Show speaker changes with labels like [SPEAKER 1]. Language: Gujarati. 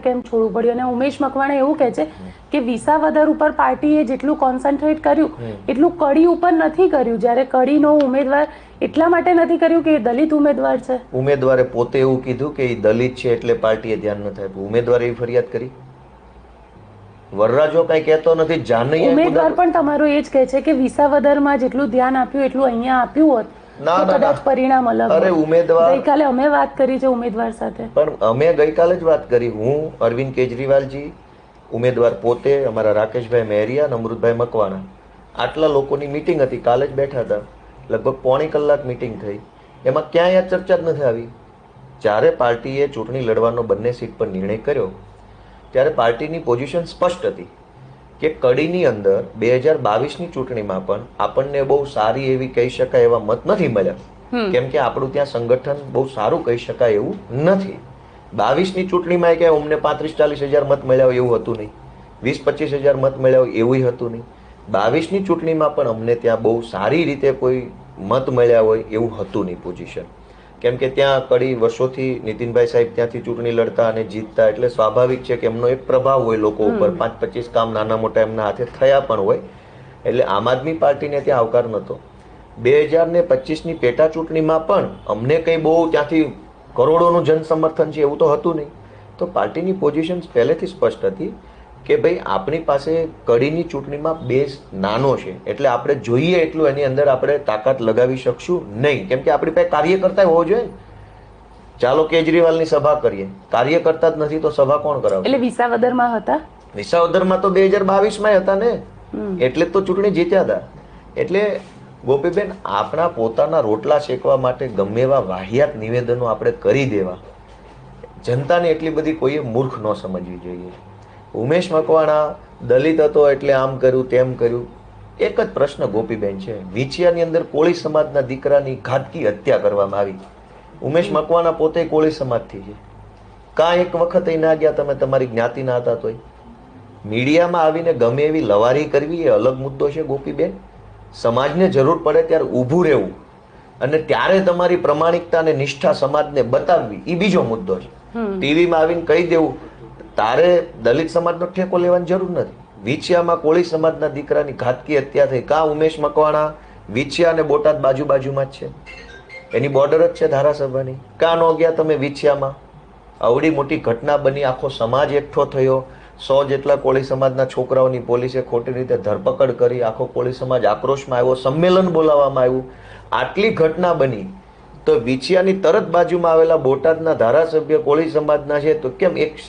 [SPEAKER 1] કેમ છોડવું પડ્યું? અને ઉમેશ મકવાણા એવું કહે છે કે વિસાવદર ઉપર પાર્ટીએ જેટલું કોન્સન્ટ્રેટ કર્યું એટલું કડી ઉપર નથી કર્યું, જ્યારે કડીનો ઉમેદવાર એટલા માટે નથી કર્યું કે એ દલિત ઉમેદવાર છે.
[SPEAKER 2] ઉમેદવારે પોતે એવું કીધું કે એ દલિત છે એટલે પાર્ટીએ ધ્યાન નથી આપ્યું. ઉમેદવારે એવી ફરિયાદ કરી? વરરાજો કઈ કહેતો નથી. જાનૈયા
[SPEAKER 1] ઉમેદવાર પણ તમારો એ જ કહે છે કે વિસાવદરમાં જેટલું ધ્યાન આપ્યું એટલું અહીંયા આપ્યું હોત તો કદાચ પરિણામ અલગ.
[SPEAKER 2] અરે ઉમેદવાર,
[SPEAKER 1] ગઈકાલે અમે વાત કરી છે ઉમેદવાર સાથે.
[SPEAKER 2] પણ અમે ગઈકાલે જ વાત કરી. હું, અરવિંદ કેજરીવાલજી, ઉમેદવાર પોતે, અમારા રાકેશભાઈ મહેરિયા અને અમૃતભાઈ મકવાણા, આટલા લોકોની મીટિંગ હતી. કાલે જ બેઠા હતા, લગભગ પોણી કલાક મીટિંગ થઈ. એમાં ક્યાંય આ ચર્ચા જ નથી આવી. જ્યારે પાર્ટીએ ચૂંટણી લડવાનો બંને સીટ પર નિર્ણય કર્યો ત્યારે પાર્ટીની પોઝિશન સ્પષ્ટ હતી કે કડીની અંદર 2022ની ચૂંટણીમાં પણ આપણને બહુ સારી એવી કહી શકાય એવા મત નથી મળ્યા, કેમ કે આપણું ત્યાં સંગઠન બહુ સારું કહી શકાય એવું નથી. 22ની ચૂંટણીમાં કે અમને 35-40 હજાર મત મળ્યા હોય એવું હતું નહીં, 20-25 હજાર મત મળ્યા હોય એવું હતું નહીં. 22ની ચૂંટણીમાં પણ અમને ત્યાં બહુ સારી રીતે કોઈ મત મળ્યા હોય એવું હતું નહીં પોઝિશન, કેમ કે ત્યાં કડી વર્ષોથી નીતિનભાઈ સાહેબ ત્યાંથી ચૂંટણી લડતા અને જીતતા, એટલે સ્વાભાવિક છે કે એમનો એક પ્રભાવ હોય લોકો ઉપર. 5-25 કામ નાના મોટા એમના હાથે થયા પણ હોય, એટલે આમ આદમી પાર્ટીને ત્યાં આવકાર નહોતો. 2025ની પેટા ચૂંટણીમાં પણ અમને કંઈ બહુ ત્યાંથી કરોડોનું જન સમર્થન છે એવું તો હતું નહીં. તો પાર્ટીની પોઝિશન પહેલેથી સ્પષ્ટ હતી કે ભાઈ આપણી પાસે કડીની ચૂંટણીમાં બેઝ નાનો છે, એટલે આપણે જોઈએ એટલું એની અંદર આપણે તાકાત લગાવી શકશું નહીં, કેમ કે આપણી પાસે કાર્યકર્તા હોવો જોઈએ. ચાલો કેજરીવાલની સભા કરીએ, કાર્યકર્તા જ નથી તો સભા કોણ કરાવે?
[SPEAKER 1] એટલે વિસાવદરમાં હતા.
[SPEAKER 2] વિસાવદરમાં તો 2022માં હતા ને, એટલે તો ચૂંટણી જીત્યા હતા. એટલે ગોપીબેન, આપણા પોતાના રોટલા શેકવા માટે ગમે એવા વાહિયાત નિવેદનો આપણે કરી દેવા, જનતાને એટલી બધી કોઈએ મૂર્ખ ન સમજવી જોઈએ. ઉમેશ મકવાણા દલિત હતો એટલે આમ કર્યું તેમ કર્યું. એક જ પ્રશ્ન ગોપીબેન છે, વિછિયાની અંદર કોળી સમાજના દીકરાની ઘાતકી હત્યા કરવામાં આવી. ઉમેશ મકવાણા પોતે કોળી સમાજથી છે. કાં એક વખત ના ગયા તમે તમારી જ્ઞાતિના હતા તોય? મીડિયામાં આવીને ગમે એવી લવારી કરવી એ અલગ મુદ્દો છે ગોપીબેન. સમાજને જરૂર પડે ત્યારે ઊભું રહેવું અને ત્યારે તમારી પ્રમાણિકતા અને નિષ્ઠા સમાજને બતાવવી એ બીજો મુદ્દો છે. ટીવીમાં આવીને કહી દેવું તારે દલિત સમાજનો ઠેકો લેવાની જરૂર નથી. વિછિયામાં કોળી સમાજના દીકરાની ઘાતકી હત્યા થઈ. કાં ઉમેશ મકવાણા વિછિયા અને બોટાદ બાજુમાં જ છે, એની બોર્ડર જ છે ધારાસભાની. કાં ન ગયા તમે વિછિયામાં? આવડી મોટી ઘટના બની, આખો સમાજ એકઠો થયો, 100 જેટલા કોળી સમાજના છોકરાઓની પોલીસે ખોટી રીતે ધરપકડ કરી, આખો કોળી સમાજ આક્રોશમાં આવ્યો, સંમેલન બોલાવવામાં આવ્યું. આટલી ઘટના બની તો વિછિયાની તરત બાજુમાં આવેલા બોટાદના ધારાસભ્ય કોળી સમાજના છે, તો કેમ એક